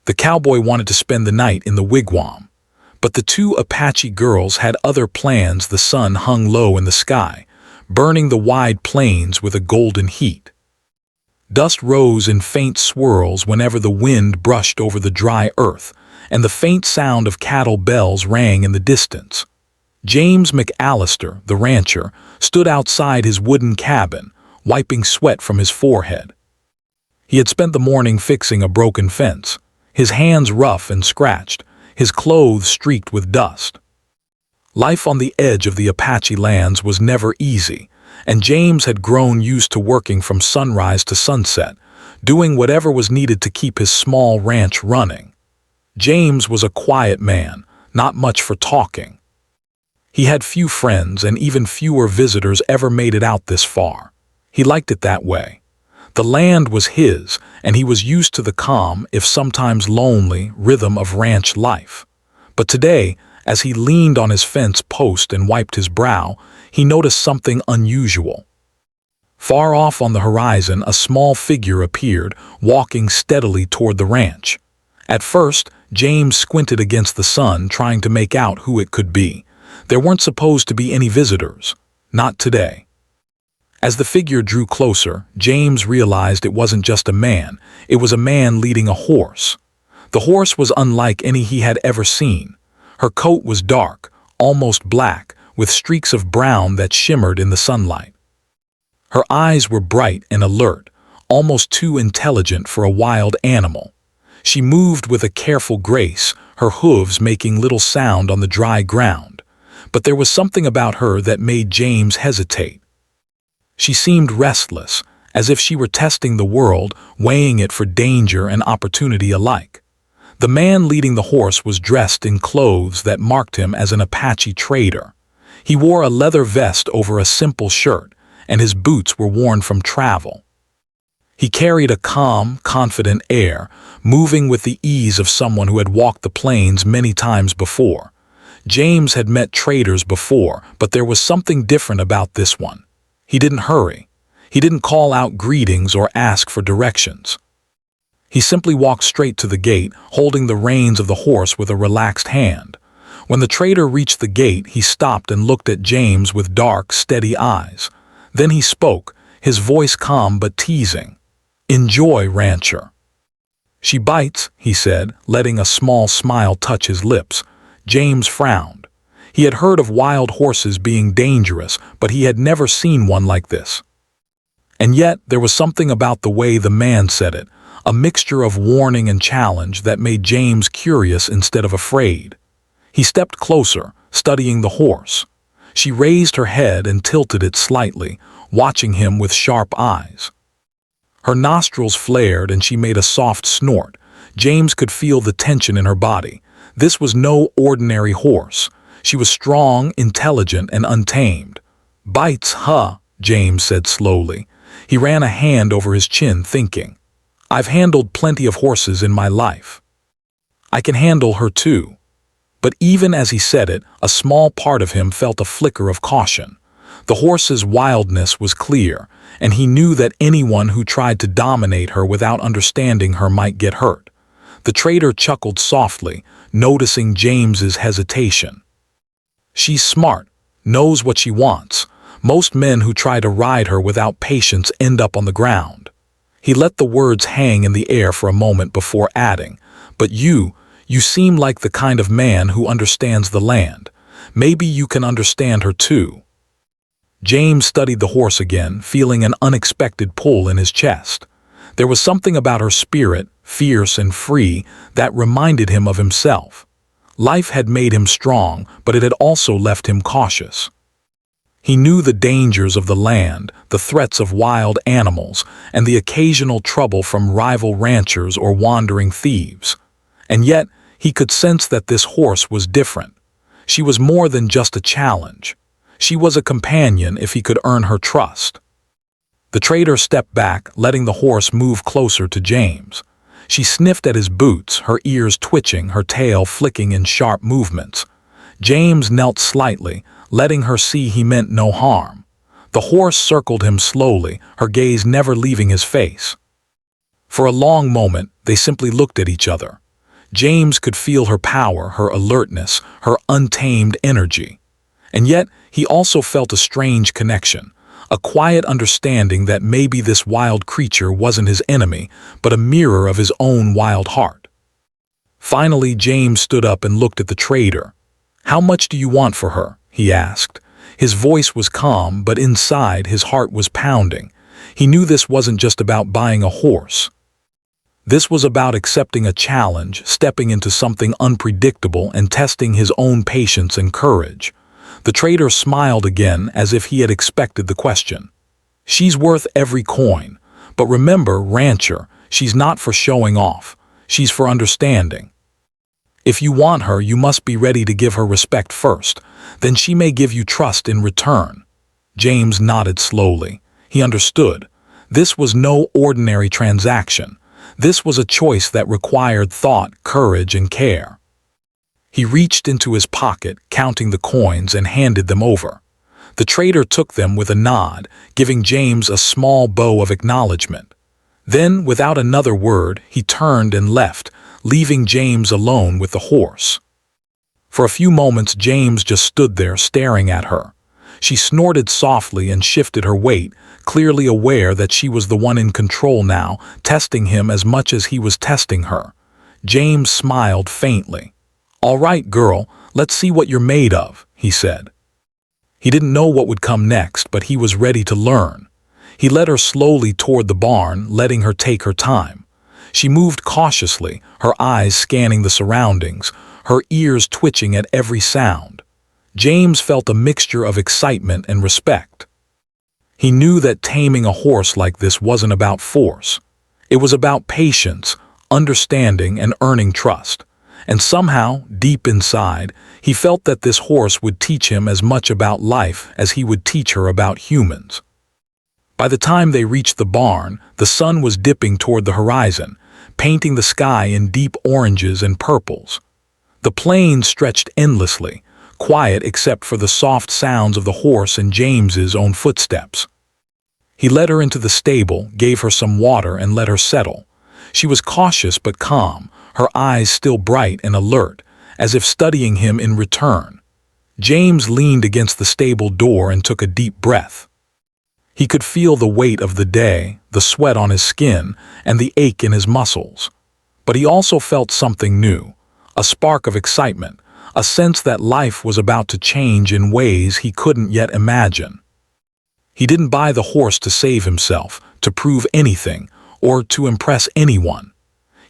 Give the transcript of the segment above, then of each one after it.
The cowboy wanted to spend the night in the wigwam, but the two Apache girls had other plans. The sun hung low in the sky, burning the wide plains with a golden heat. Dust rose in faint swirls whenever the wind brushed over the dry earth, and the faint sound of cattle bells rang in the distance. James McAllister, the rancher, stood outside his wooden cabin, wiping sweat from his forehead. He had spent the morning fixing a broken fence, his hands rough and scratched, his clothes streaked with dust. Life on the edge of the Apache lands was never easy, and James had grown used to working from sunrise to sunset, doing whatever was needed to keep his small ranch running. James was a quiet man, not much for talking. He had few friends, and even fewer visitors ever made it out this far. He liked it that way. The land was his, and he was used to the calm, if sometimes lonely, rhythm of ranch life. But today, as he leaned on his fence post and wiped his brow, he noticed something unusual. Far off on the horizon, a small figure appeared, walking steadily toward the ranch. At first, James squinted against the sun, trying to make out who it could be. There weren't supposed to be any visitors. Not today. As the figure drew closer, James realized it wasn't just a man, it was a man leading a horse. The horse was unlike any he had ever seen. Her coat was dark, almost black, with streaks of brown that shimmered in the sunlight. Her eyes were bright and alert, almost too intelligent for a wild animal. She moved with a careful grace, her hooves making little sound on the dry ground. But there was something about her that made James hesitate. She seemed restless, as if she were testing the world, weighing it for danger and opportunity alike. The man leading the horse was dressed in clothes that marked him as an Apache trader. He wore a leather vest over a simple shirt, and his boots were worn from travel. He carried a calm, confident air, moving with the ease of someone who had walked the plains many times before. James had met traders before, but there was something different about this one. He didn't hurry. He didn't call out greetings or ask for directions. He simply walked straight to the gate, holding the reins of the horse with a relaxed hand. When the trader reached the gate, he stopped and looked at James with dark, steady eyes. Then he spoke, his voice calm but teasing. "Enjoy, rancher." "She bites," he said, letting a small smile touch his lips. James frowned. He had heard of wild horses being dangerous, but he had never seen one like this. And yet, there was something about the way the man said it, a mixture of warning and challenge that made James curious instead of afraid. He stepped closer, studying the horse. She raised her head and tilted it slightly, watching him with sharp eyes. Her nostrils flared and she made a soft snort. James could feel the tension in her body. This was no ordinary horse. She was strong, intelligent, and untamed. "Bites, huh?" James said slowly. He ran a hand over his chin, thinking, "I've handled plenty of horses in my life. I can handle her too." But even as he said it, a small part of him felt a flicker of caution. The horse's wildness was clear, and he knew that anyone who tried to dominate her without understanding her might get hurt. The trader chuckled softly, noticing James's hesitation. "She's smart, knows what she wants. Most men who try to ride her without patience end up on the ground." He let the words hang in the air for a moment before adding, "But you seem like the kind of man who understands the land. Maybe you can understand her too." James studied the horse again, feeling an unexpected pull in his chest. There was something about her spirit, fierce and free, that reminded him of himself. Life had made him strong, but it had also left him cautious. He knew the dangers of the land, the threats of wild animals, and the occasional trouble from rival ranchers or wandering thieves. And yet, he could sense that this horse was different. She was more than just a challenge. She was a companion if he could earn her trust. The trader stepped back, letting the horse move closer to James. She sniffed at his boots, her ears twitching, her tail flicking in sharp movements. James knelt slightly, letting her see he meant no harm. The horse circled him slowly, her gaze never leaving his face. For a long moment, they simply looked at each other. James could feel her power, her alertness, her untamed energy. And yet, he also felt a strange connection, a quiet understanding that maybe this wild creature wasn't his enemy, but a mirror of his own wild heart. Finally, James stood up and looked at the trader. "How much do you want for her?" he asked. His voice was calm, but inside his heart was pounding. He knew this wasn't just about buying a horse. This was about accepting a challenge, stepping into something unpredictable, and testing his own patience and courage. The trader smiled again, as if he had expected the question. "She's worth every coin. But remember, rancher, she's not for showing off. She's for understanding. If you want her, you must be ready to give her respect first. Then she may give you trust in return." James nodded slowly. He understood. This was no ordinary transaction. This was a choice that required thought, courage, and care. He reached into his pocket, counting the coins, and handed them over. The trader took them with a nod, giving James a small bow of acknowledgement. Then, without another word, he turned and left, leaving James alone with the horse. For a few moments, James just stood there staring at her. She snorted softly and shifted her weight, clearly aware that she was the one in control now, testing him as much as he was testing her. James smiled faintly. "All right, girl, let's see what you're made of," he said. He didn't know what would come next, but he was ready to learn. He led her slowly toward the barn, letting her take her time. She moved cautiously, her eyes scanning the surroundings, her ears twitching at every sound. James felt a mixture of excitement and respect. He knew that taming a horse like this wasn't about force. It was about patience, understanding, and earning trust. And somehow, deep inside, he felt that this horse would teach him as much about life as he would teach her about humans. By the time they reached the barn, the sun was dipping toward the horizon, painting the sky in deep oranges and purples. The plains stretched endlessly, quiet except for the soft sounds of the horse and James's own footsteps. He led her into the stable, gave her some water, and let her settle. She was cautious but calm, her eyes still bright and alert, as if studying him in return. James leaned against the stable door and took a deep breath. He could feel the weight of the day, the sweat on his skin, and the ache in his muscles. But he also felt something new, a spark of excitement, a sense that life was about to change in ways he couldn't yet imagine. He didn't buy the horse to save himself, to prove anything, or to impress anyone.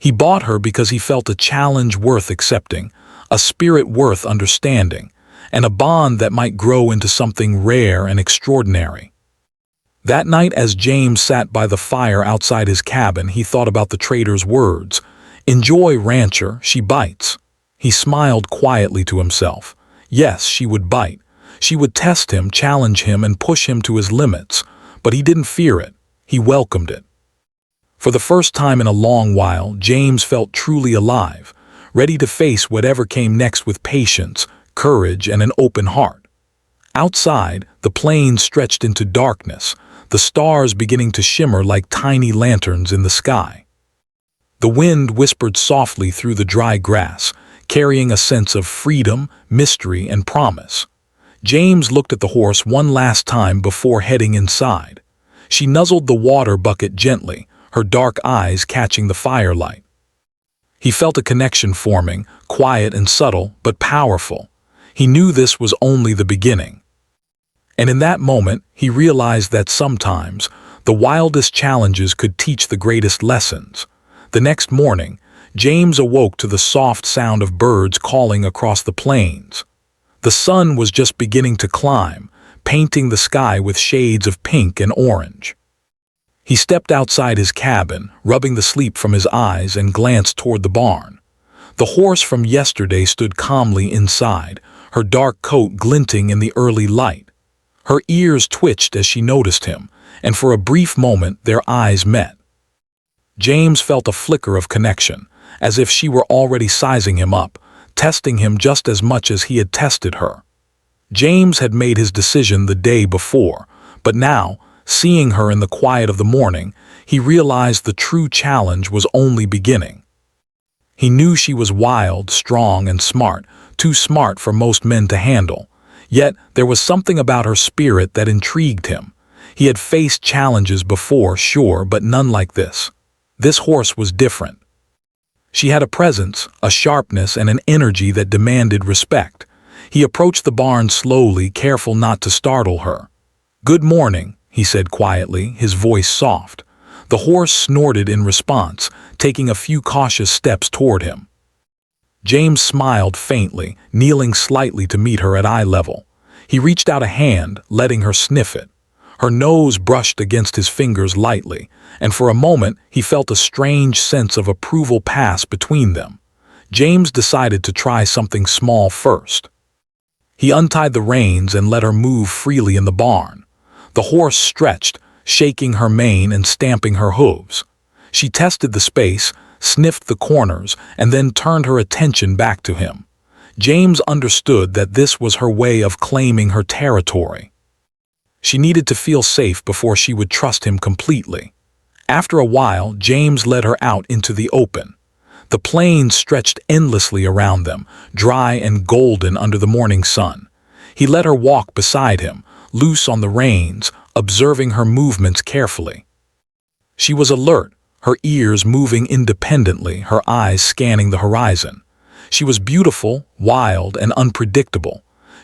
He bought her because he felt a challenge worth accepting, a spirit worth understanding, and a bond that might grow into something rare and extraordinary. That night, as James sat by the fire outside his cabin, he thought about the trader's words. "Enjoy, rancher, she bites." He smiled quietly to himself. Yes, she would bite. She would test him, challenge him, and push him to his limits. But he didn't fear it. He welcomed it. For the first time in a long while, James felt truly alive, ready to face whatever came next with patience, courage, and an open heart. Outside, the plains stretched into darkness, the stars beginning to shimmer like tiny lanterns in the sky. The wind whispered softly through the dry grass, carrying a sense of freedom, mystery, and promise. James looked at the horse one last time before heading inside. She nuzzled the water bucket gently, her dark eyes catching the firelight. He felt a connection forming, quiet and subtle, but powerful. He knew this was only the beginning. And in that moment, he realized that sometimes the wildest challenges could teach the greatest lessons. The next morning, James awoke to the soft sound of birds calling across the plains. The sun was just beginning to climb, painting the sky with shades of pink and orange. He stepped outside his cabin, rubbing the sleep from his eyes, and glanced toward the barn. The horse from yesterday stood calmly inside, her dark coat glinting in the early light. Her ears twitched as she noticed him, and for a brief moment their eyes met. James felt a flicker of connection, as if she were already sizing him up, testing him just as much as he had tested her. James had made his decision the day before, but now, seeing her in the quiet of the morning, he realized the true challenge was only beginning. He knew she was wild, strong, and smart, too smart for most men to handle. Yet there was something about her spirit that intrigued him. He had faced challenges before, sure, but none like this. This horse was different. She had a presence, a sharpness, and an energy that demanded respect. He approached the barn slowly, careful not to startle her. "Good morning," he said quietly, his voice soft. The horse snorted in response, taking a few cautious steps toward him. James smiled faintly, kneeling slightly to meet her at eye level. He reached out a hand, letting her sniff it. Her nose brushed against his fingers lightly, and for a moment he felt a strange sense of approval pass between them. James decided to try something small first. He untied the reins and let her move freely in the barn. The horse stretched, shaking her mane and stamping her hooves. She tested the space, sniffed the corners, and then turned her attention back to him. James understood that this was her way of claiming her territory. She needed to feel safe before she would trust him completely. After a while, James led her out into the open. The plains stretched endlessly around them, dry and golden under the morning sun. He let her walk beside him, loose on the reins, observing her movements carefully. She was alert, her ears moving independently, her eyes scanning the horizon. She was beautiful, wild, and unpredictable.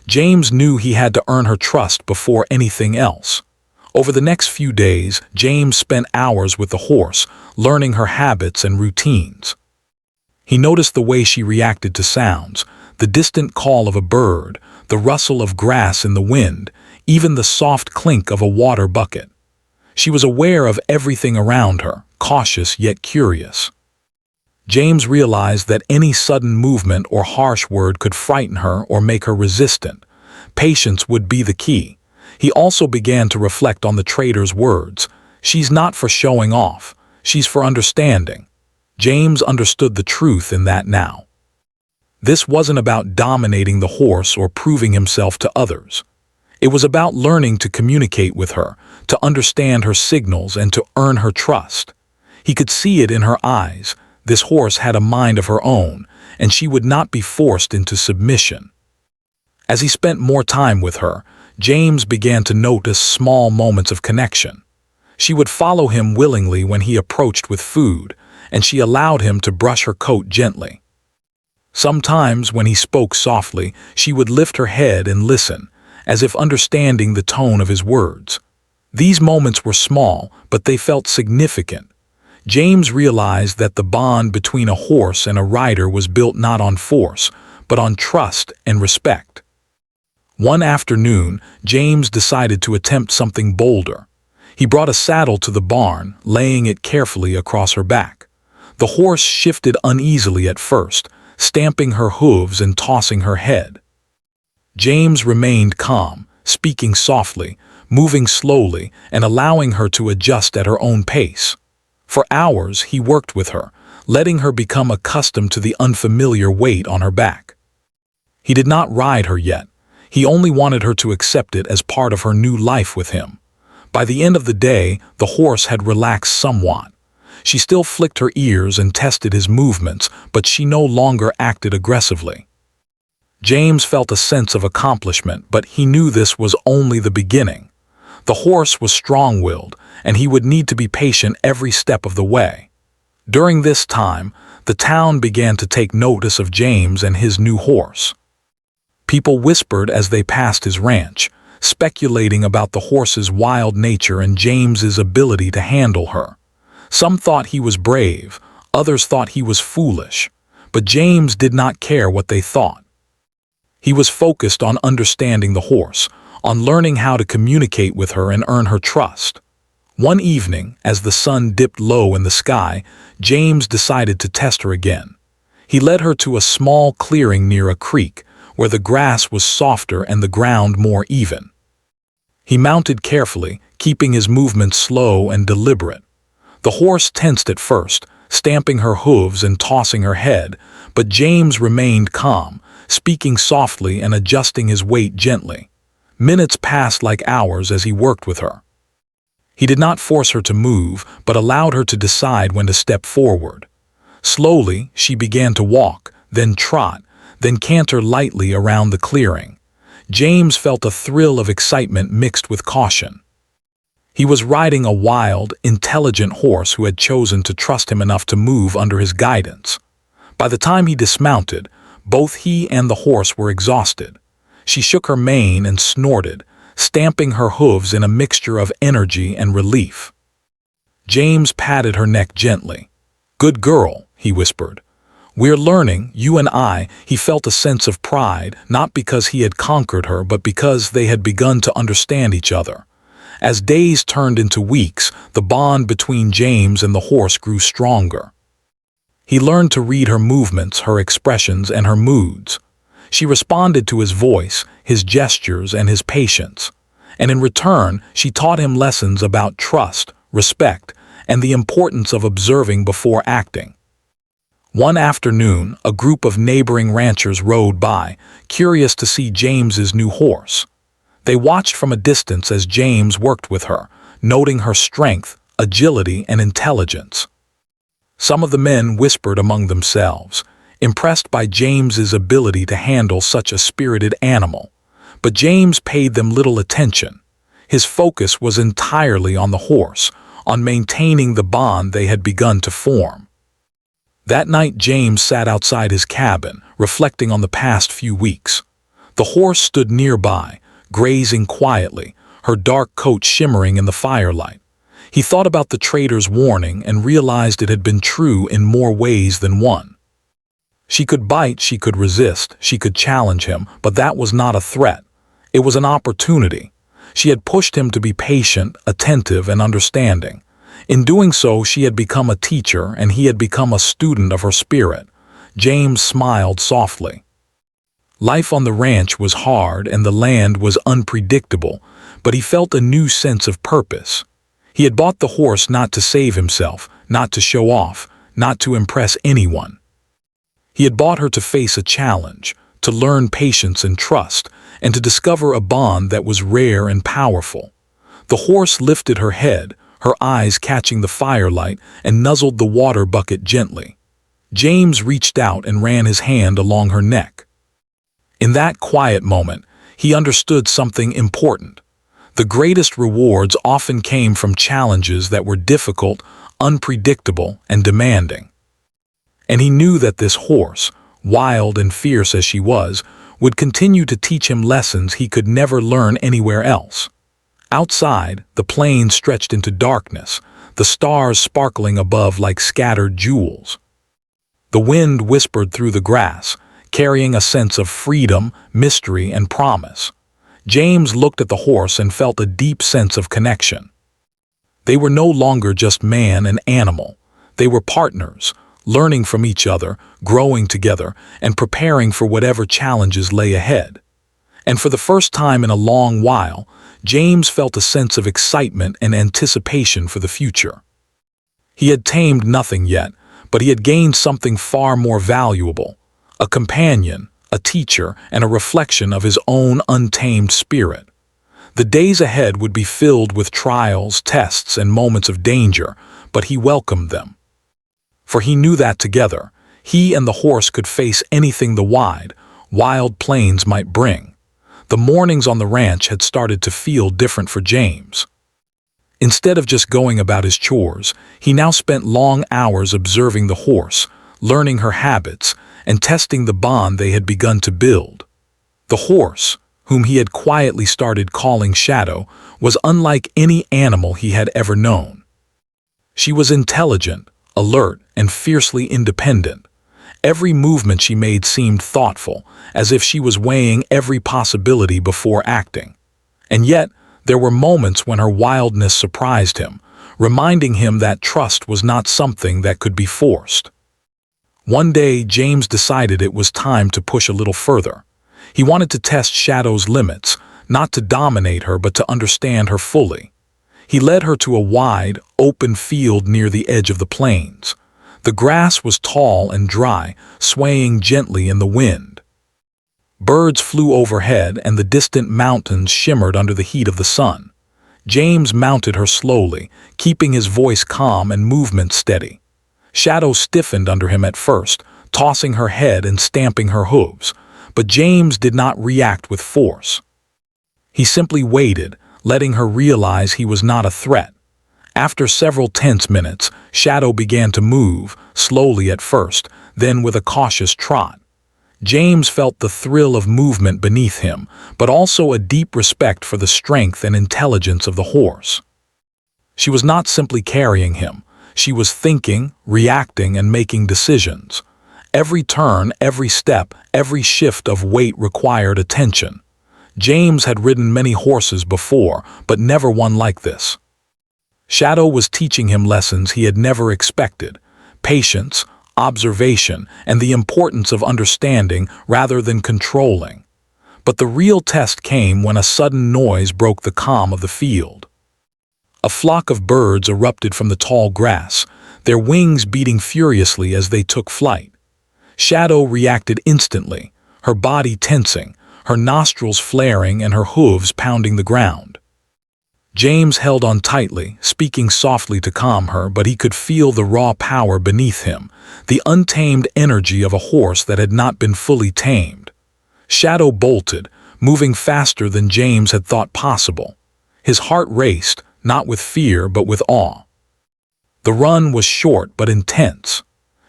James knew he had to earn her trust before anything else. Over the next few days, James spent hours with the horse, learning her habits and routines. He noticed the way she reacted to sounds, the distant call of a bird, the rustle of grass in the wind, even the soft clink of a water bucket. She was aware of everything around her, cautious yet curious. James realized that any sudden movement or harsh word could frighten her or make her resistant. Patience would be the key. He also began to reflect on the trader's words. "She's not for showing off. She's for understanding." James understood the truth in that now. This wasn't about dominating the horse or proving himself to others. It was about learning to communicate with her, to understand her signals, and to earn her trust. He could see it in her eyes. This horse had a mind of her own, and she would not be forced into submission. As he spent more time with her, James began to notice small moments of connection. She would follow him willingly when he approached with food, and she allowed him to brush her coat gently. Sometimes, when he spoke softly, she would lift her head and listen, as if understanding the tone of his words. These moments were small, but they felt significant. James realized that the bond between a horse and a rider was built not on force, but on trust and respect. One afternoon, James decided to attempt something bolder. He brought a saddle to the barn, laying it carefully across her back. The horse shifted uneasily at first, stamping her hooves and tossing her head. James remained calm, speaking softly, moving slowly, and allowing her to adjust at her own pace. For hours, he worked with her, letting her become accustomed to the unfamiliar weight on her back. He did not ride her yet. He only wanted her to accept it as part of her new life with him. By the end of the day, the horse had relaxed somewhat. She still flicked her ears and tested his movements, but she no longer acted aggressively. James felt a sense of accomplishment, but he knew this was only the beginning. The horse was strong-willed, and he would need to be patient every step of the way. During this time, the town began to take notice of James and his new horse. People whispered as they passed his ranch, speculating about the horse's wild nature and James's ability to handle her. Some thought he was brave, others thought he was foolish, but James did not care what they thought. He was focused on understanding the horse, on learning how to communicate with her and earn her trust. One evening, as the sun dipped low in the sky, James decided to test her again. He led her to a small clearing near a creek, where the grass was softer and the ground more even. He mounted carefully, keeping his movements slow and deliberate. The horse tensed at first, stamping her hooves and tossing her head, but James remained calm, speaking softly and adjusting his weight gently. Minutes passed like hours as he worked with her. He did not force her to move, but allowed her to decide when to step forward. Slowly, she began to walk, then trot, then canter lightly around the clearing. James felt a thrill of excitement mixed with caution. He was riding a wild, intelligent horse who had chosen to trust him enough to move under his guidance. By the time he dismounted, both he and the horse were exhausted. She shook her mane and snorted, stamping her hooves in a mixture of energy and relief. James patted her neck gently. "Good girl," he whispered. "We're learning, you and I." He felt a sense of pride, not because he had conquered her, but because they had begun to understand each other. As days turned into weeks, the bond between James and the horse grew stronger. He learned to read her movements, her expressions, and her moods. She responded to his voice, his gestures, and his patience. And in return, she taught him lessons about trust, respect, and the importance of observing before acting. One afternoon, a group of neighboring ranchers rode by, curious to see James's new horse. They watched from a distance as James worked with her, noting her strength, agility, and intelligence. Some of the men whispered among themselves, impressed by James's ability to handle such a spirited animal. But James paid them little attention. His focus was entirely on the horse, on maintaining the bond they had begun to form. That night James sat outside his cabin, reflecting on the past few weeks. The horse stood nearby, grazing quietly, her dark coat shimmering in the firelight. He thought about the trader's warning and realized it had been true in more ways than one. She could bite, she could resist, she could challenge him, but that was not a threat. It was an opportunity. She had pushed him to be patient, attentive, and understanding. In doing so, she had become a teacher, and he had become a student of her spirit. James smiled softly. Life on the ranch was hard and the land was unpredictable, but he felt a new sense of purpose. He had bought the horse not to save himself, not to show off, not to impress anyone. He had bought her to face a challenge, to learn patience and trust, and to discover a bond that was rare and powerful. The horse lifted her head, her eyes catching the firelight, and nuzzled the water bucket gently. James reached out and ran his hand along her neck. In that quiet moment, he understood something important. The greatest rewards often came from challenges that were difficult, unpredictable, and demanding. And he knew that this horse, wild and fierce as she was, would continue to teach him lessons he could never learn anywhere else. Outside, the plains stretched into darkness, the stars sparkling above like scattered jewels. The wind whispered through the grass, carrying a sense of freedom, mystery, and promise. James looked at the horse and felt a deep sense of connection. They were no longer just man and animal. They were partners, learning from each other, growing together, and preparing for whatever challenges lay ahead. And for the first time in a long while, James felt a sense of excitement and anticipation for the future. He had tamed nothing yet, but he had gained something far more valuable: a companion, a teacher, and a reflection of his own untamed spirit. The days ahead would be filled with trials, tests, and moments of danger, but he welcomed them. For he knew that together, he and the horse could face anything the wild plains might bring. The mornings on the ranch had started to feel different for James. Instead of just going about his chores, he now spent long hours observing the horse, learning her habits, and testing the bond they had begun to build. The horse, whom he had quietly started calling Shadow, was unlike any animal he had ever known. She was intelligent, alert, and fiercely independent. Every movement she made seemed thoughtful, as if she was weighing every possibility before acting. And yet, there were moments when her wildness surprised him, reminding him that trust was not something that could be forced. One day, James decided it was time to push a little further. He wanted to test Shadow's limits, not to dominate her but to understand her fully. He led her to a wide, open field near the edge of the plains. The grass was tall and dry, swaying gently in the wind. Birds flew overhead and the distant mountains shimmered under the heat of the sun. James mounted her slowly, keeping his voice calm and movement steady. Shadow stiffened under him at first, tossing her head and stamping her hooves, but James did not react with force. He simply waited, letting her realize he was not a threat. After several tense minutes, Shadow began to move, slowly at first, then with a cautious trot. James felt the thrill of movement beneath him, but also a deep respect for the strength and intelligence of the horse. She was not simply carrying him. She was thinking, reacting, and making decisions. Every turn, every step, every shift of weight required attention. James had ridden many horses before, but never one like this. Shadow was teaching him lessons he had never expected: patience, observation, and the importance of understanding rather than controlling. But the real test came when a sudden noise broke the calm of the field. A flock of birds erupted from the tall grass, their wings beating furiously as they took flight. Shadow reacted instantly, her body tensing, her nostrils flaring and her hooves pounding the ground. James held on tightly, speaking softly to calm her, but he could feel the raw power beneath him, the untamed energy of a horse that had not been fully tamed. Shadow bolted, moving faster than James had thought possible. His heart raced, not with fear but with awe. The run was short but intense.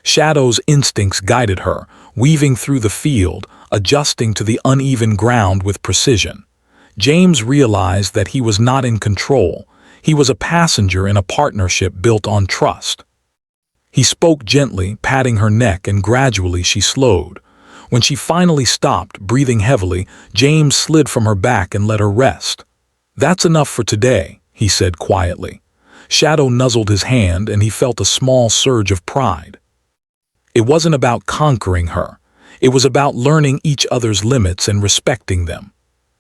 Shadow's instincts guided her, weaving through the field, adjusting to the uneven ground with precision. James realized that he was not in control. He was a passenger in a partnership built on trust. He spoke gently, patting her neck, and gradually she slowed. When she finally stopped, breathing heavily, James slid from her back and let her rest. "That's enough for today," he said quietly. Shadow nuzzled his hand and he felt a small surge of pride. It wasn't about conquering her. It was about learning each other's limits and respecting them.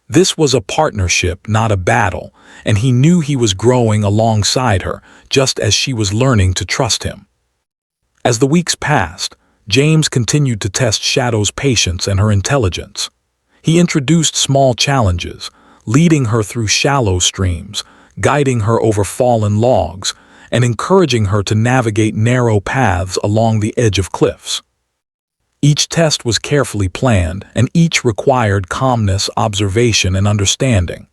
This was a partnership, not a battle, and he knew he was growing alongside her, just as she was learning to trust him. As the weeks passed, James continued to test Shadow's patience and her intelligence. He introduced small challenges, leading her through shallow streams, guiding her over fallen logs, and encouraging her to navigate narrow paths along the edge of cliffs. Each test was carefully planned, and each required calmness, observation, and understanding.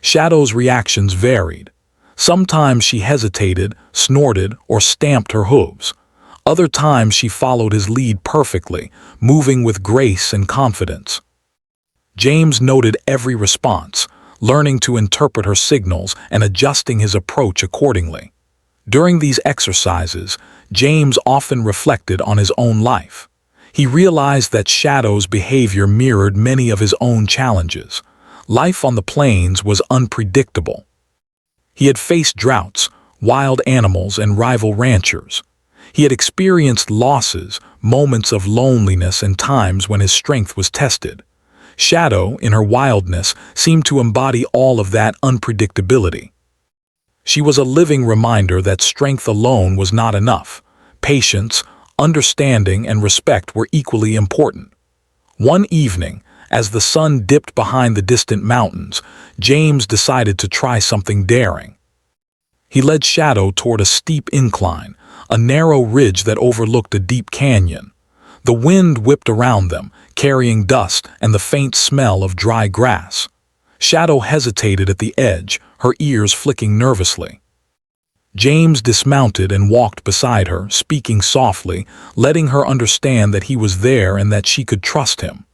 Shadow's reactions varied. Sometimes she hesitated, snorted, or stamped her hooves. Other times she followed his lead perfectly, moving with grace and confidence. James noted every response, learning to interpret her signals and adjusting his approach accordingly. During these exercises, James often reflected on his own life. He realized that Shadow's behavior mirrored many of his own challenges. Life on the plains was unpredictable. He had faced droughts, wild animals, and rival ranchers. He had experienced losses, moments of loneliness, and times when his strength was tested. Shadow, in her wildness, seemed to embody all of that unpredictability. She was a living reminder that strength alone was not enough. Patience, understanding, and respect were equally important. One evening, as the sun dipped behind the distant mountains, James decided to try something daring. He led Shadow toward a steep incline, a narrow ridge that overlooked a deep canyon. The wind whipped around them, carrying dust and the faint smell of dry grass. Shadow hesitated at the edge, her ears flicking nervously. James dismounted and walked beside her, speaking softly, letting her understand that he was there and that she could trust him.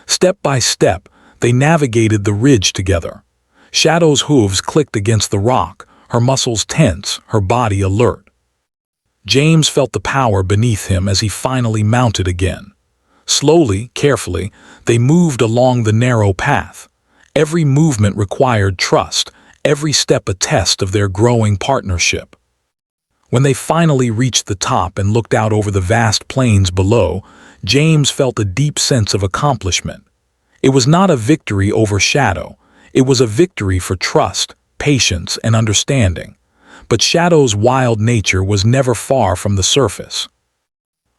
Step by step, they navigated the ridge together. Shadow's hooves clicked against the rock, her muscles tense, her body alert. James felt the power beneath him as he finally mounted again. Slowly, carefully, they moved along the narrow path. Every movement required trust, every step a test of their growing partnership. When they finally reached the top and looked out over the vast plains below, James felt a deep sense of accomplishment. It was not a victory over Shadow. It was a victory for trust, patience, and understanding. But Shadow's wild nature was never far from the surface.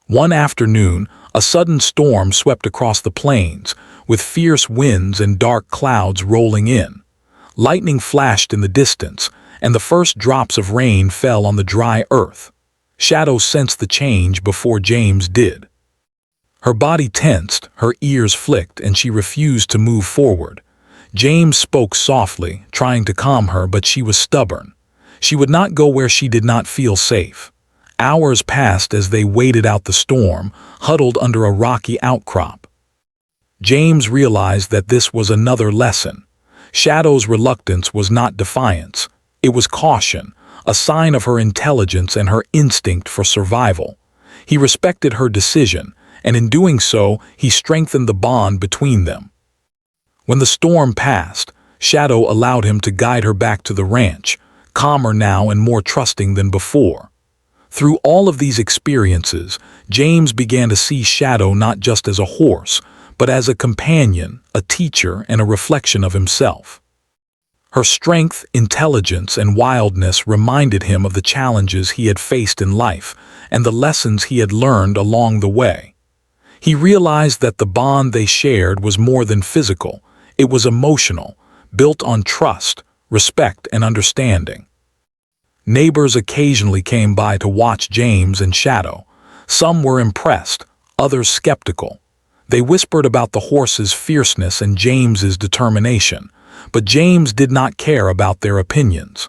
One afternoon, a sudden storm swept across the plains, with fierce winds and dark clouds rolling in. Lightning flashed in the distance, and the first drops of rain fell on the dry earth. Shadow sensed the change before James did. Her body tensed, her ears flicked, and she refused to move forward. James spoke softly, trying to calm her, but she was stubborn. She would not go where she did not feel safe. Hours passed as they waited out the storm, huddled under a rocky outcrop. James realized that this was another lesson. Shadow's reluctance was not defiance. It was caution, a sign of her intelligence and her instinct for survival. He respected her decision, and in doing so, he strengthened the bond between them. When the storm passed, Shadow allowed him to guide her back to the ranch, calmer now and more trusting than before. Through all of these experiences, James began to see Shadow not just as a horse, but as a companion, a teacher, and a reflection of himself. Her strength, intelligence, and wildness reminded him of the challenges he had faced in life and the lessons he had learned along the way. He realized that the bond they shared was more than physical. It was emotional, built on trust, respect, and understanding. Neighbors occasionally came by to watch James and Shadow. Some were impressed, others skeptical. They whispered about the horse's fierceness and James's determination, but James did not care about their opinions.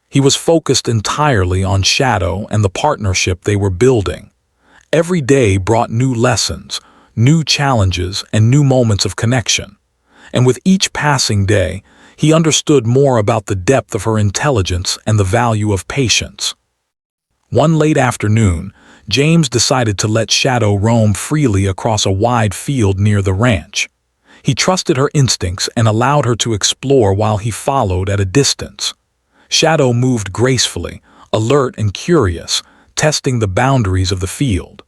He was focused entirely on Shadow and the partnership they were building. Every day brought new lessons, new challenges, and new moments of connection. And with each passing day, he understood more about the depth of her intelligence and the value of patience. One late afternoon, James decided to let Shadow roam freely across a wide field near the ranch. He trusted her instincts and allowed her to explore while he followed at a distance. Shadow moved gracefully, alert and curious, testing the boundaries of the field.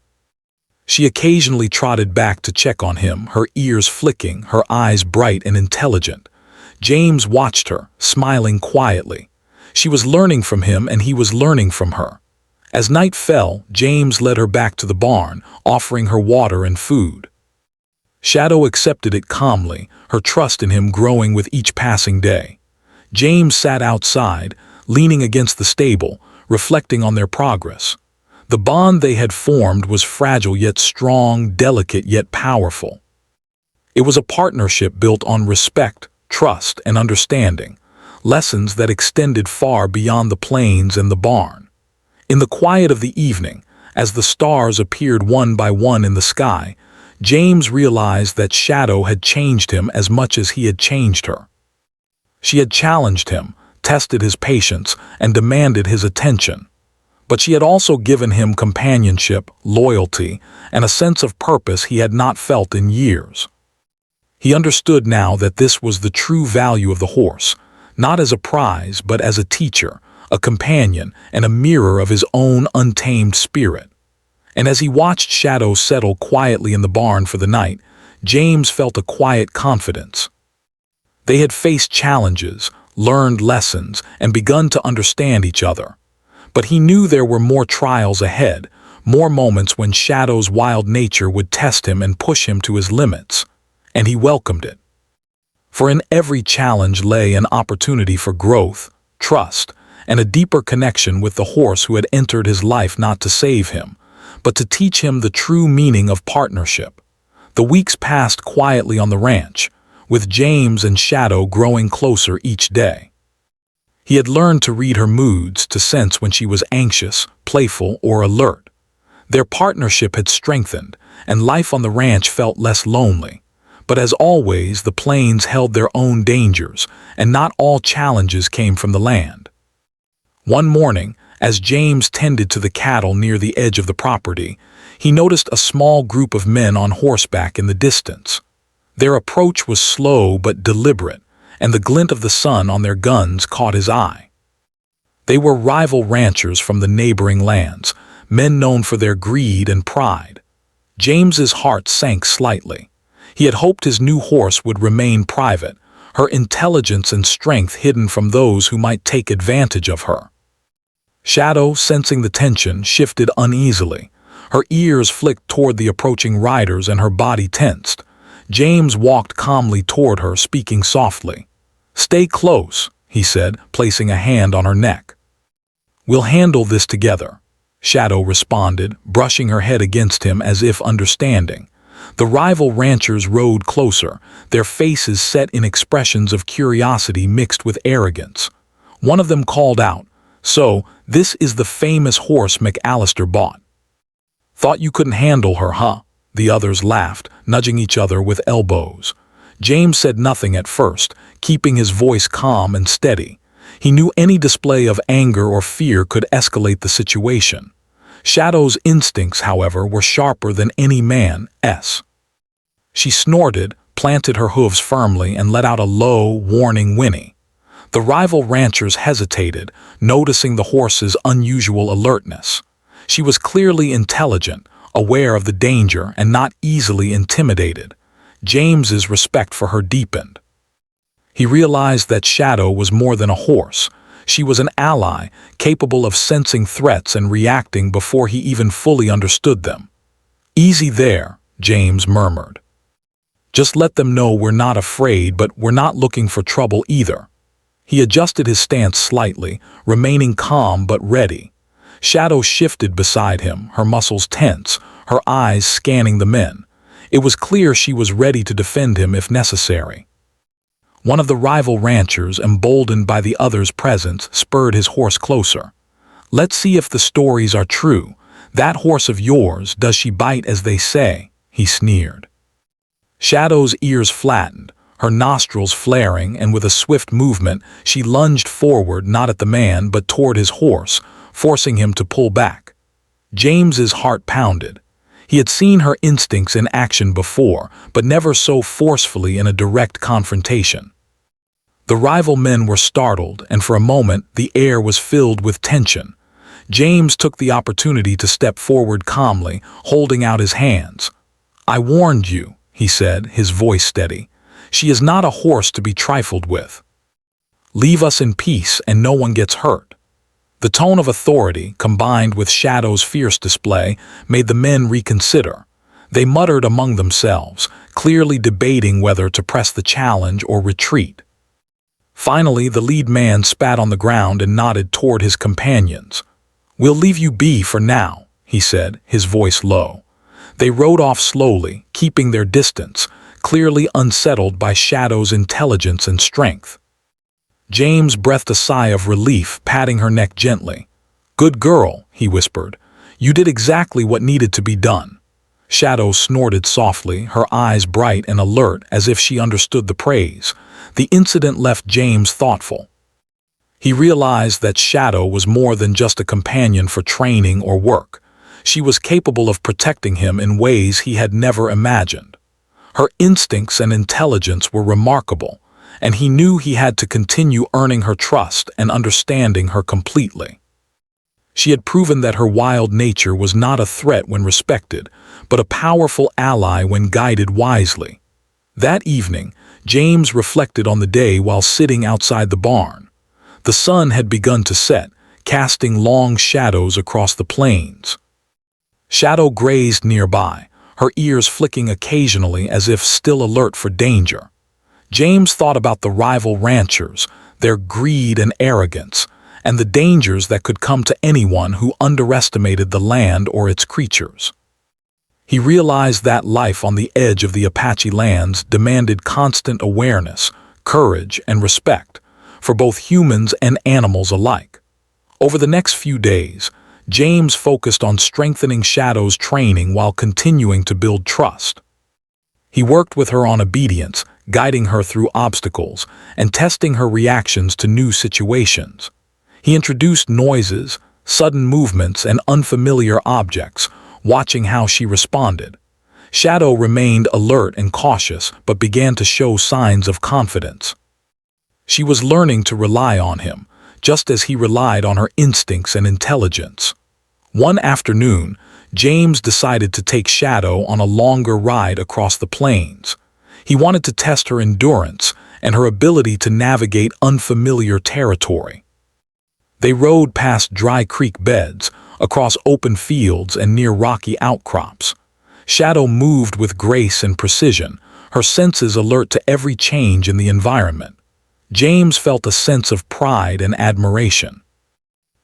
She occasionally trotted back to check on him, her ears flicking, her eyes bright and intelligent. James watched her, smiling quietly. She was learning from him and he was learning from her. As night fell, James led her back to the barn, offering her water and food. Shadow accepted it calmly, her trust in him growing with each passing day. James sat outside, leaning against the stable, reflecting on their progress. The bond they had formed was fragile yet strong, delicate yet powerful. It was a partnership built on respect, trust, and understanding, lessons that extended far beyond the plains and the barn. In the quiet of the evening, as the stars appeared one by one in the sky, James realized that Shadow had changed him as much as he had changed her. She had challenged him, tested his patience, and demanded his attention. But she had also given him companionship, loyalty, and a sense of purpose he had not felt in years. He understood now that this was the true value of the horse, not as a prize but as a teacher, a companion, and a mirror of his own untamed spirit. And as he watched Shadow settle quietly in the barn for the night, James felt a quiet confidence. They had faced challenges, learned lessons, and begun to understand each other. But he knew there were more trials ahead, more moments when Shadow's wild nature would test him and push him to his limits. And he welcomed it. For in every challenge lay an opportunity for growth, trust, and a deeper connection with the horse who had entered his life not to save him, but to teach him the true meaning of partnership. The weeks passed quietly on the ranch, with James and Shadow growing closer each day. He had learned to read her moods, to sense when she was anxious, playful, or alert. Their partnership had strengthened, and life on the ranch felt less lonely. But as always, the plains held their own dangers, and not all challenges came from the land. One morning, as James tended to the cattle near the edge of the property, he noticed a small group of men on horseback in the distance. Their approach was slow but deliberate, and the glint of the sun on their guns caught his eye. They were rival ranchers from the neighboring lands, men known for their greed and pride. James's heart sank slightly. He had hoped his new horse would remain private, her intelligence and strength hidden from those who might take advantage of her. Shadow, sensing the tension, shifted uneasily. Her ears flicked toward the approaching riders and her body tensed. James walked calmly toward her, speaking softly. "Stay close," he said, placing a hand on her neck. "We'll handle this together." Shadow responded, brushing her head against him as if understanding. The rival ranchers rode closer, their faces set in expressions of curiosity mixed with arrogance. One of them called out, "So, this is the famous horse McAllister bought." "Thought you couldn't handle her, huh?" The others laughed, nudging each other with elbows. James said nothing at first, keeping his voice calm and steady. He knew any display of anger or fear could escalate the situation. Shadow's instincts, however, were sharper than any man's. She snorted, planted her hooves firmly, and let out a low, warning whinny. The rival ranchers hesitated, noticing the horse's unusual alertness. She was clearly intelligent, aware of the danger, and not easily intimidated. James's respect for her deepened. He realized that Shadow was more than a horse. She was an ally, capable of sensing threats and reacting before he even fully understood them. "Easy there," James murmured. "Just let them know we're not afraid, but we're not looking for trouble either." He adjusted his stance slightly, remaining calm but ready. Shadow shifted beside him, her muscles tense, her eyes scanning the men. It was clear she was ready to defend him if necessary. One of the rival ranchers, emboldened by the other's presence, spurred his horse closer. "Let's see if the stories are true. That horse of yours, does she bite as they say?" he sneered. Shadow's ears flattened, her nostrils flaring, and with a swift movement, she lunged forward, not at the man but toward his horse, forcing him to pull back. James's heart pounded. He had seen her instincts in action before, but never so forcefully in a direct confrontation. The rival men were startled, and for a moment the air was filled with tension. James took the opportunity to step forward calmly, holding out his hands. "I warned you," he said, his voice steady. "She is not a horse to be trifled with. Leave us in peace and no one gets hurt." The tone of authority, combined with Shadow's fierce display, made the men reconsider. They muttered among themselves, clearly debating whether to press the challenge or retreat. Finally, the lead man spat on the ground and nodded toward his companions. "We'll leave you be for now," he said, his voice low. They rode off slowly, keeping their distance, clearly unsettled by Shadow's intelligence and strength. James breathed a sigh of relief, patting her neck gently. "Good girl," he whispered. "You did exactly what needed to be done." Shadow snorted softly, her eyes bright and alert as if she understood the praise. The incident left James thoughtful. He realized that Shadow was more than just a companion for training or work. She was capable of protecting him in ways he had never imagined. Her instincts and intelligence were remarkable, and he knew he had to continue earning her trust and understanding her completely. She had proven that her wild nature was not a threat when respected, but a powerful ally when guided wisely. That evening, James reflected on the day while sitting outside the barn. The sun had begun to set, casting long shadows across the plains. Shadow grazed nearby, her ears flicking occasionally as if still alert for danger. James thought about the rival ranchers, their greed and arrogance, and the dangers that could come to anyone who underestimated the land or its creatures. He realized that life on the edge of the Apache lands demanded constant awareness, courage, and respect, for both humans and animals alike. Over the next few days, James focused on strengthening Shadow's training while continuing to build trust. He worked with her on obedience, guiding her through obstacles, and testing her reactions to new situations. He introduced noises, sudden movements, and unfamiliar objects, watching how she responded. Shadow remained alert and cautious, but began to show signs of confidence. She was learning to rely on him, just as he relied on her instincts and intelligence. One afternoon, James decided to take Shadow on a longer ride across the plains. He wanted to test her endurance and her ability to navigate unfamiliar territory. They rode past dry creek beds, across open fields and near rocky outcrops. Shadow moved with grace and precision, her senses alert to every change in the environment. James felt a sense of pride and admiration.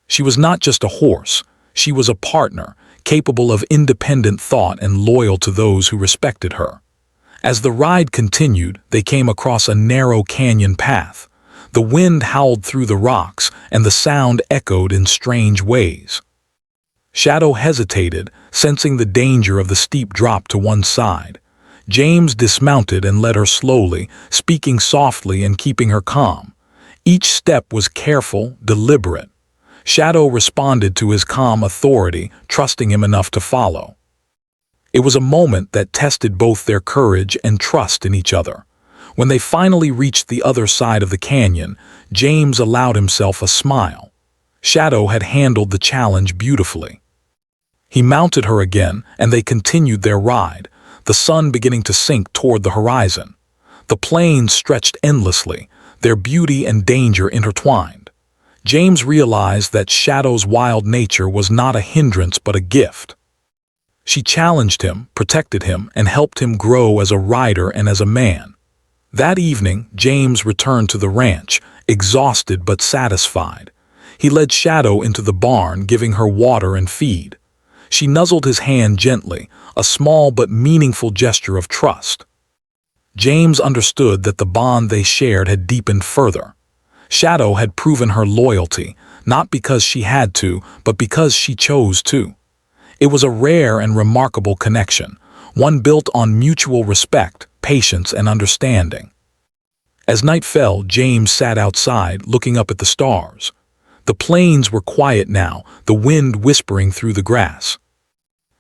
She was not just a horse, She was a partner, capable of independent thought and loyal to those who respected her. As the ride continued, they came across a narrow canyon path. The wind howled through the rocks, and the sound echoed in strange ways. Shadow hesitated, sensing the danger of the steep drop to one side. James dismounted and led her slowly, speaking softly and keeping her calm. Each step was careful, deliberate. Shadow responded to his calm authority, trusting him enough to follow. It was a moment that tested both their courage and trust in each other. When they finally reached the other side of the canyon, James allowed himself a smile. Shadow had handled the challenge beautifully. He mounted her again, and they continued their ride, the sun beginning to sink toward the horizon. The plains stretched endlessly, their beauty and danger intertwined. James realized that Shadow's wild nature was not a hindrance but a gift. She challenged him, protected him, and helped him grow as a rider and as a man. That evening, James returned to the ranch, exhausted but satisfied. He led Shadow into the barn, giving her water and feed. She nuzzled his hand gently, a small but meaningful gesture of trust. James understood that the bond they shared had deepened further. Shadow had proven her loyalty, not because she had to, but because she chose to. It was a rare and remarkable connection, one built on mutual respect, patience, and understanding. As night fell, James sat outside, looking up at the stars. The plains were quiet now, the wind whispering through the grass.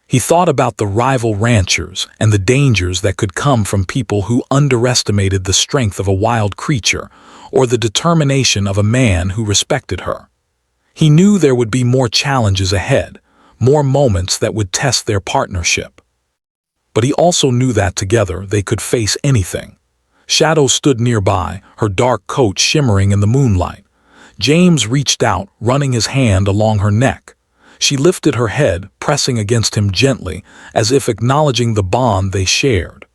He thought about the rival ranchers and the dangers that could come from people who underestimated the strength of a wild creature or the determination of a man who respected her. He knew there would be more challenges ahead, more moments that would test their partnership. But he also knew that together they could face anything. Shadow stood nearby, her dark coat shimmering in the moonlight. James reached out, running his hand along her neck. She lifted her head, pressing against him gently, as if acknowledging the bond they shared.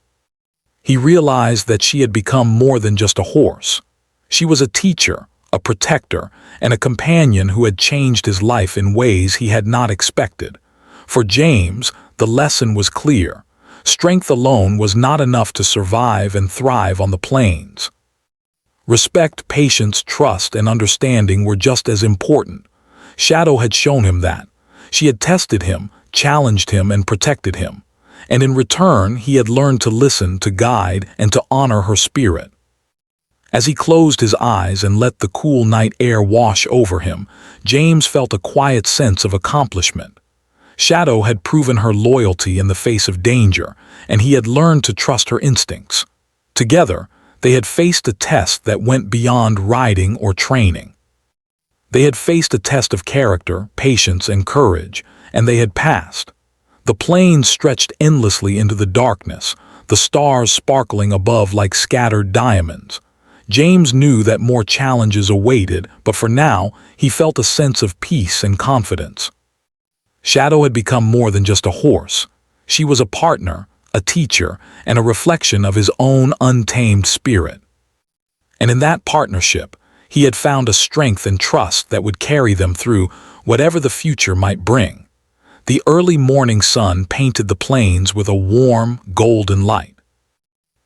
He realized that she had become more than just a horse. She was a teacher, a protector, and a companion who had changed his life in ways he had not expected. For James, the lesson was clear. Strength alone was not enough to survive and thrive on the plains. Respect, patience, trust, and understanding were just as important. Shadow had shown him that. She had tested him, challenged him, and protected him. And in return, he had learned to listen, to guide, and to honor her spirit. As he closed his eyes and let the cool night air wash over him, James felt a quiet sense of accomplishment. Shadow had proven her loyalty in the face of danger, and he had learned to trust her instincts. Together, they had faced a test that went beyond riding or training. They had faced a test of character, patience, and courage, and they had passed. The plains stretched endlessly into the darkness, the stars sparkling above like scattered diamonds. James knew that more challenges awaited, but for now, he felt a sense of peace and confidence. Shadow had become more than just a horse. She was a partner, a teacher, and a reflection of his own untamed spirit. And in that partnership, he had found a strength and trust that would carry them through whatever the future might bring. The early morning sun painted the plains with a warm, golden light.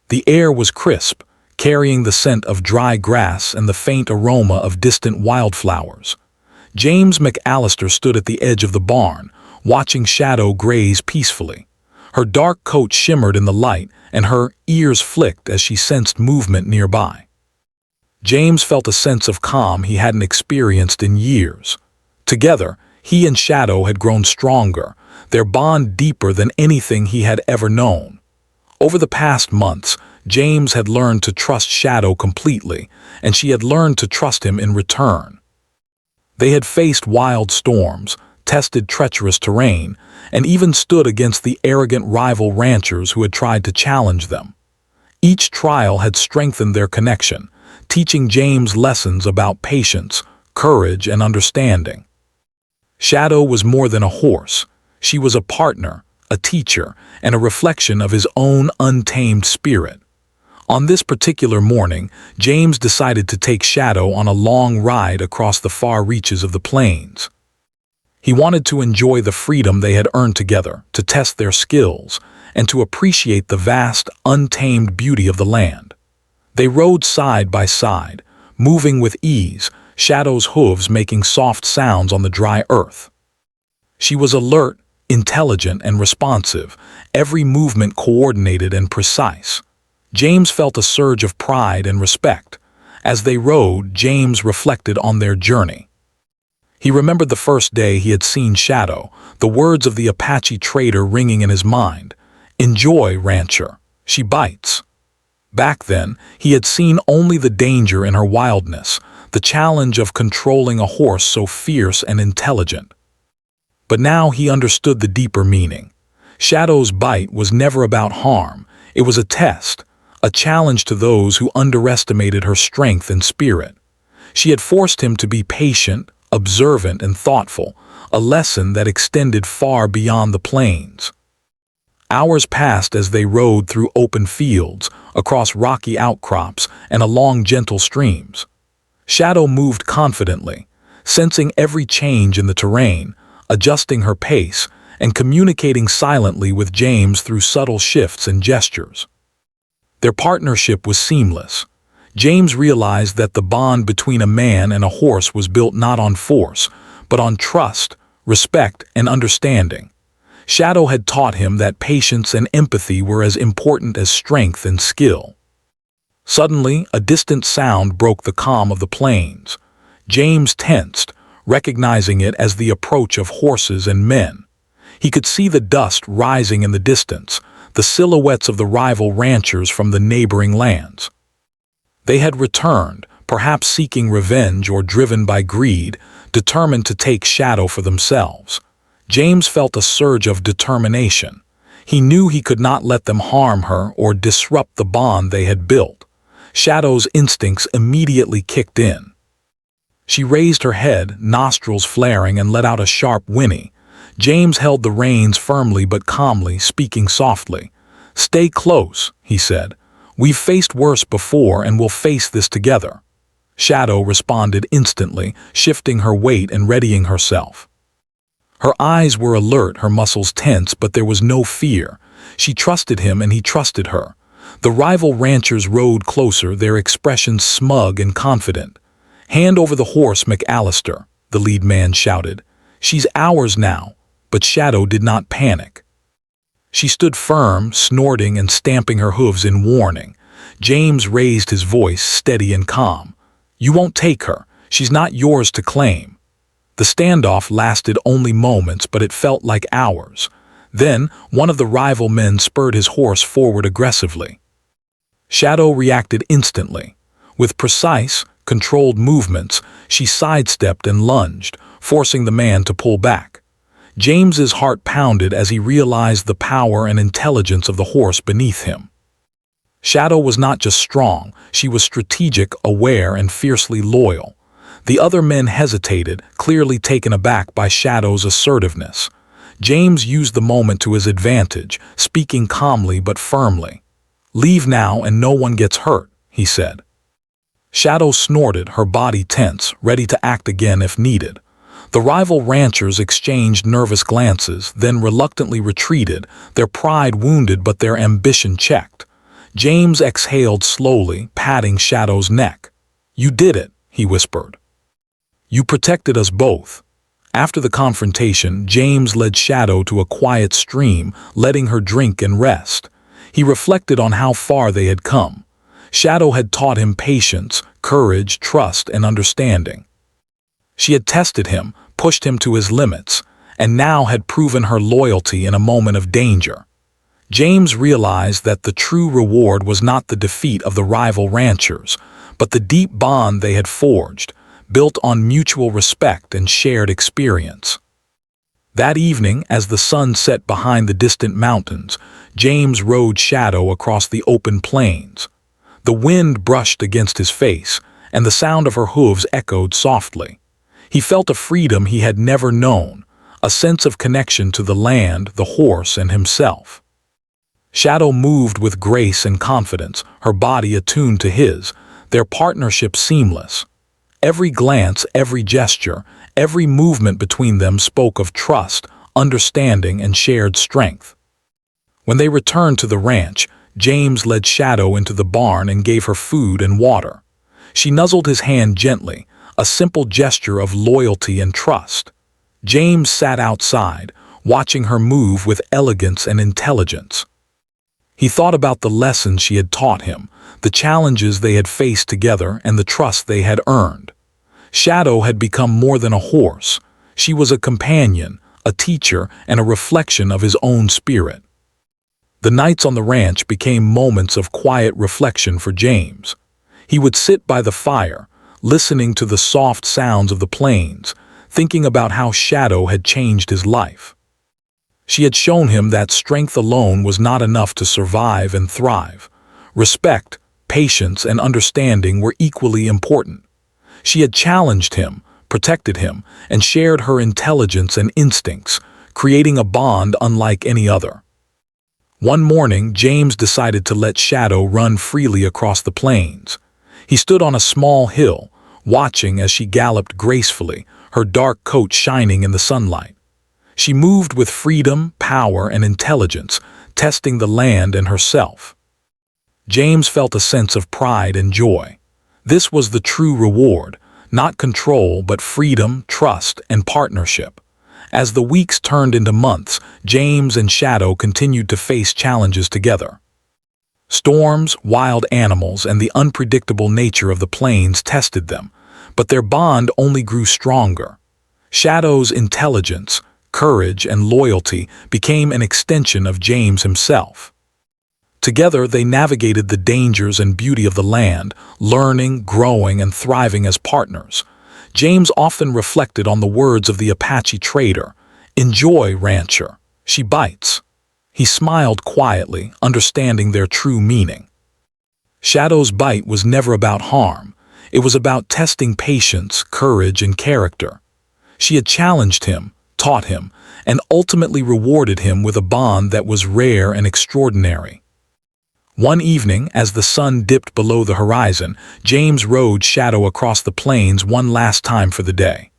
The air was crisp, carrying the scent of dry grass and the faint aroma of distant wildflowers. James McAllister stood at the edge of the barn, watching Shadow graze peacefully. Her dark coat shimmered in the light, and her ears flicked as she sensed movement nearby. James felt a sense of calm he hadn't experienced in years. Together, he and Shadow had grown stronger, their bond deeper than anything he had ever known. Over the past months, James had learned to trust Shadow completely, and she had learned to trust him in return. They had faced wild storms, tested treacherous terrain, and even stood against the arrogant rival ranchers who had tried to challenge them. Each trial had strengthened their connection, teaching James lessons about patience, courage, and understanding. Shadow was more than a horse. She was a partner, a teacher, and a reflection of his own untamed spirit. On this particular morning, James decided to take Shadow on a long ride across the far reaches of the plains. He wanted to enjoy the freedom they had earned together, to test their skills, and to appreciate the vast, untamed beauty of the land. They rode side by side, moving with ease, Shadow's hooves making soft sounds on the dry earth. She was alert, intelligent, and responsive, every movement coordinated and precise. James felt a surge of pride and respect. As they rode, James reflected on their journey. He remembered the first day he had seen Shadow, the words of the Apache trader ringing in his mind. "Enjoy, rancher. She bites." Back then, he had seen only the danger in her wildness, the challenge of controlling a horse so fierce and intelligent. But now he understood the deeper meaning. Shadow's bite was never about harm. It was a test, a challenge to those who underestimated her strength and spirit. She had forced him to be patient, observant, and thoughtful, a lesson that extended far beyond the plains. Hours passed as they rode through open fields, across rocky outcrops, and along gentle streams. Shadow moved confidently, sensing every change in the terrain, adjusting her pace, and communicating silently with James through subtle shifts and gestures. Their partnership was seamless. James realized that the bond between a man and a horse was built not on force, but on trust, respect, and understanding. Shadow had taught him that patience and empathy were as important as strength and skill. Suddenly, a distant sound broke the calm of the plains. James tensed, recognizing it as the approach of horses and men. He could see the dust rising in the distance, the silhouettes of the rival ranchers from the neighboring lands. They had returned, perhaps seeking revenge or driven by greed, determined to take Shadow for themselves. James felt a surge of determination. He knew he could not let them harm her or disrupt the bond they had built. Shadow's instincts immediately kicked in. She raised her head, nostrils flaring, and let out a sharp whinny. James held the reins firmly but calmly, speaking softly. "Stay close," he said. "We've faced worse before and we'll face this together." Shadow responded instantly, shifting her weight and readying herself. Her eyes were alert, her muscles tense, but there was no fear. She trusted him and he trusted her. The rival ranchers rode closer, their expressions smug and confident. "Hand over the horse, McAllister," the lead man shouted. "She's ours now." But Shadow did not panic. She stood firm, snorting and stamping her hooves in warning. James raised his voice, steady and calm. "You won't take her. She's not yours to claim." The standoff lasted only moments, but it felt like hours. Then, one of the rival men spurred his horse forward aggressively. Shadow reacted instantly. With precise, controlled movements, she sidestepped and lunged, forcing the man to pull back. James's heart pounded as he realized the power and intelligence of the horse beneath him. Shadow was not just strong, she was strategic, aware, and fiercely loyal. The other men hesitated, clearly taken aback by Shadow's assertiveness. James used the moment to his advantage, speaking calmly but firmly. "Leave now and no one gets hurt," he said. Shadow snorted, her body tense, ready to act again if needed. The rival ranchers exchanged nervous glances, then reluctantly retreated, their pride wounded but their ambition checked. James exhaled slowly, patting Shadow's neck. "You did it," he whispered. "You protected us both." After the confrontation, James led Shadow to a quiet stream, letting her drink and rest. He reflected on how far they had come. Shadow had taught him patience, courage, trust, and understanding. She had tested him, pushed him to his limits, and now had proven her loyalty in a moment of danger. James realized that the true reward was not the defeat of the rival ranchers, but the deep bond they had forged, built on mutual respect and shared experience. That evening, as the sun set behind the distant mountains, James rode Shadow across the open plains. The wind brushed against his face, and the sound of her hooves echoed softly. He felt a freedom he had never known, a sense of connection to the land, the horse, and himself. Shadow moved with grace and confidence, her body attuned to his, their partnership seamless. Every glance, every gesture, Every movement between them spoke of trust, understanding, and shared strength. When they returned to the ranch, James led Shadow into the barn and gave her food and water. She nuzzled his hand gently, a simple gesture of loyalty and trust. James sat outside, watching her move with elegance and intelligence. He thought about the lessons she had taught him, the challenges they had faced together, and the trust they had earned. Shadow had become more than a horse. She was a companion, a teacher, and a reflection of his own spirit. The nights on the ranch became moments of quiet reflection for James. He would sit by the fire, listening to the soft sounds of the plains, thinking about how Shadow had changed his life. She had shown him that strength alone was not enough to survive and thrive. Respect, patience, and understanding were equally important. She had challenged him, protected him, and shared her intelligence and instincts, creating a bond unlike any other. One morning, James decided to let Shadow run freely across the plains. He stood on a small hill, watching as she galloped gracefully, her dark coat shining in the sunlight. She moved with freedom, power, and intelligence, testing the land and herself. James felt a sense of pride and joy. This was the true reward, not control but freedom, trust, and partnership. As the weeks turned into months, James and Shadow continued to face challenges together. Storms, wild animals, and the unpredictable nature of the plains tested them, but their bond only grew stronger. Shadow's intelligence, courage, and loyalty became an extension of James himself. Together, they navigated the dangers and beauty of the land, learning, growing, and thriving as partners. James often reflected on the words of the Apache trader, "Enjoy, rancher, she bites." He smiled quietly, understanding their true meaning. Shadow's bite was never about harm. It was about testing patience, courage, and character. She had challenged him, taught him, and ultimately rewarded him with a bond that was rare and extraordinary. One evening, as the sun dipped below the horizon, James rode Shadow across the plains one last time for the day.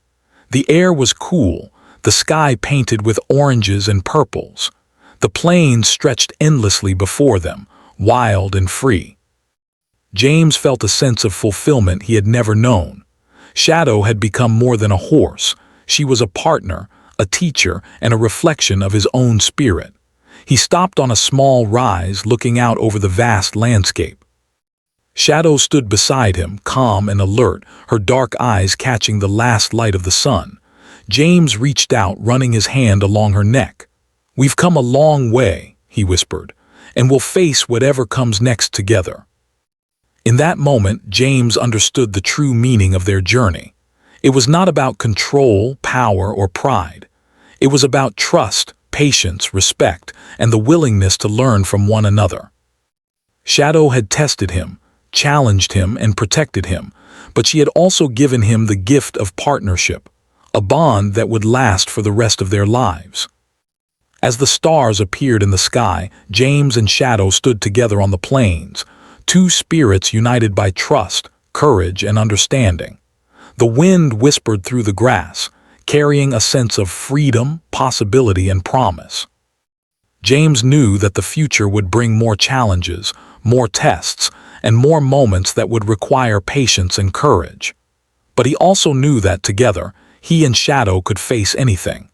The air was cool, the sky painted with oranges and purples. The plains stretched endlessly before them, wild and free. James felt a sense of fulfillment he had never known. Shadow had become more than a horse. She was a partner, a teacher, and a reflection of his own spirit. He stopped on a small rise, looking out over the vast landscape. Shadow stood beside him, calm and alert, her dark eyes catching the last light of the sun. James reached out, running his hand along her neck. "We've come a long way," he whispered, "and we'll face whatever comes next together." In that moment, James understood the true meaning of their journey. It was not about control, power, or pride. It was about trust, patience, respect, and the willingness to learn from one another. Shadow had tested him, challenged him, and protected him, but she had also given him the gift of partnership, a bond that would last for the rest of their lives. As the stars appeared in the sky, James and Shadow stood together on the plains, two spirits united by trust, courage, and understanding. The wind whispered through the grass, carrying a sense of freedom, possibility, and promise. James knew that the future would bring more challenges, more tests, and more moments that would require patience and courage. But he also knew that together, he and Shadow could face anything.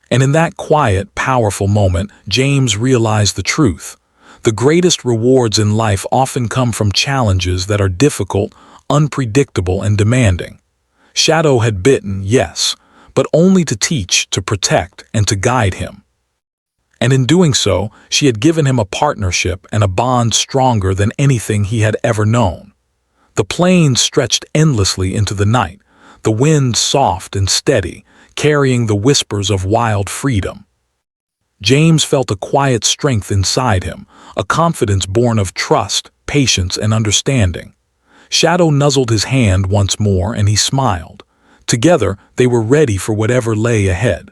And in that quiet, powerful moment, James realized the truth. The greatest rewards in life often come from challenges that are difficult, unpredictable, and demanding. Shadow had bitten, yes, but only to teach, to protect, and to guide him. And in doing so, she had given him a partnership and a bond stronger than anything he had ever known. The plains stretched endlessly into the night, the wind soft and steady, carrying the whispers of wild freedom. James felt a quiet strength inside him, a confidence born of trust, patience, and understanding. Shadow nuzzled his hand once more and he smiled. Together, they were ready for whatever lay ahead.